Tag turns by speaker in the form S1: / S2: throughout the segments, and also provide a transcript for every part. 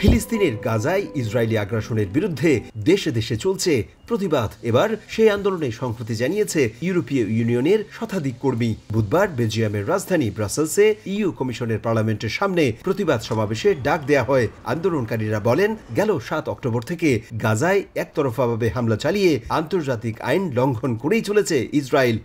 S1: ফিলিস্তিনের গাজায় ইসরায়েলি আগ্রাসনের বিরুদ্ধে দেশে দেশে চলছে প্রতিবাদ। এবার সেই আন্দোলনে সংহতি জানিয়েছে ইউরোপীয় ইউনিয়নের শতাধিক কর্মী। বুধবার বেলজিয়ামের রাজধানী ব্রাসেলসে ইইউ কমিশনের পার্লামেন্টের সামনে প্রতিবাদ সমাবেশে ডাক দেয়া হয়। আন্দোলনকারীরা বলেন, গেল ৭ অক্টোবর থেকে গাজায় একতরফাভাবে হামলা চালিয়ে আন্তর্জাতিক আইন লঙ্ঘন করেই চলেছে ইসরায়েল।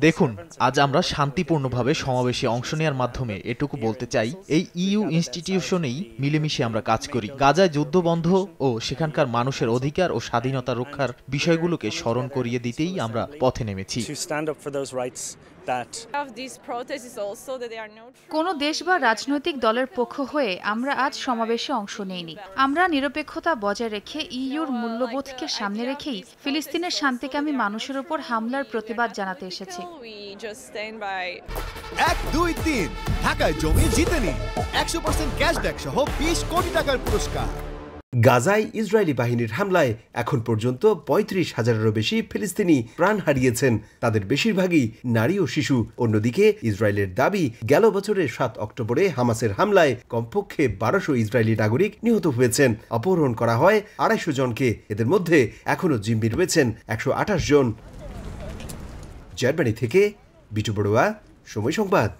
S2: দেখুন, আজ আমরা শান্তিপূর্ণভাবে সমাবেশে অংশ নেওয়ার মাধ্যমে এটুকু বলতে চাই, এই ইইউ ইনস্টিটিউশনেই মিলেমিশে আমরা কাজ করি। গাজায় যুদ্ধ বন্ধ ও সেখানকার মানুষের অধিকার ও স্বাধীনতা রক্ষার বিষয়গুলোকে স্মরণ করিয়ে দিতেই আমরা পথে নেমেছি।
S3: কোনো দেশ বা রাজনৈতিক দলের পক্ষ হয়ে আমরা আজ সমাবেশে অংশ নেইনি। আমরা নিরপেক্ষতা বজায় রেখে ইইউর মূল্যবোধকে সামনে রেখেই ফিলিস্তিনের শান্তিকামী মানুষের উপর হামলার প্রতিবাদ জানাতে এসেছি।
S4: 1, 2, 3 ঢাকায় জমি জিতে নিন 100% ক্যাশব্যাক সহ 20 কোটি টাকার পুরস্কার।
S1: গাজায় ইসরায়েলি বাহিনীর হামলায় এখন পর্যন্ত ৩৫,০০০-এরও বেশি ফিলিস্তিনি প্রাণ হারিয়েছেন, তাদের বেশিরভাগই নারী ও শিশু। অন্যদিকে ইসরায়েলের দাবি, গেল বছরের ৭ অক্টোবরে হামাসের হামলায় কমপক্ষে ১২০০ ইসরায়েলি নাগরিক নিহত হয়েছেন। অপহরণ করা হয় ২৫০ জনকে। এদের মধ্যে এখনও জিম্মি রয়েছেন ১২৮ জন। জার্মানি থেকে বিটু বড়ুয়া, সময় সংবাদ।